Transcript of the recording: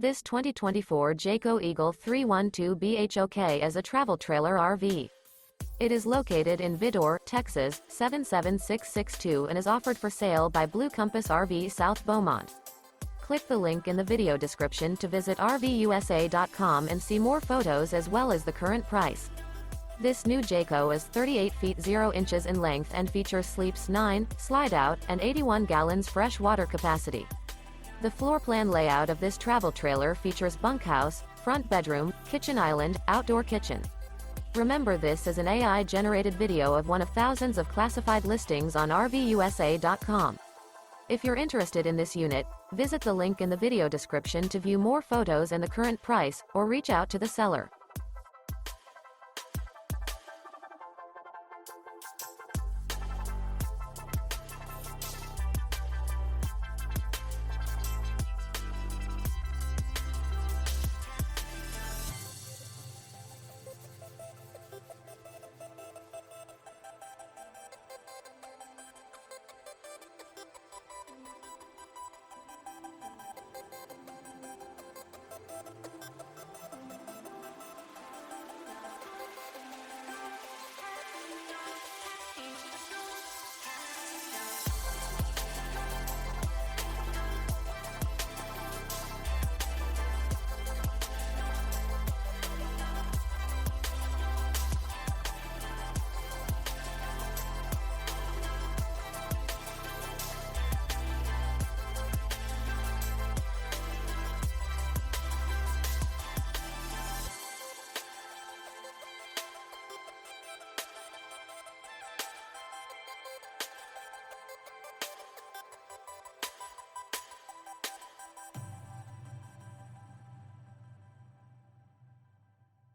This 2024 Jayco Eagle 312 BHOK is a travel trailer RV. It is located in Vidor, Texas, 77662 and is offered for sale by Blue Compass RV South Beaumont. Click the link in the video description to visit RVUSA.com and see more photos as well as the current price. This new Jayco is 38 feet 0 inches in length and features sleeps 9, slide-out, and 81 gallons fresh water capacity. The floor plan layout of this travel trailer features bunkhouse, front bedroom, kitchen island, outdoor kitchen. Remember, this is an AI-generated video of one of thousands of classified listings on RVUSA.com. If you're interested in this unit, visit the link in the video description to view more photos and the current price, or reach out to the seller.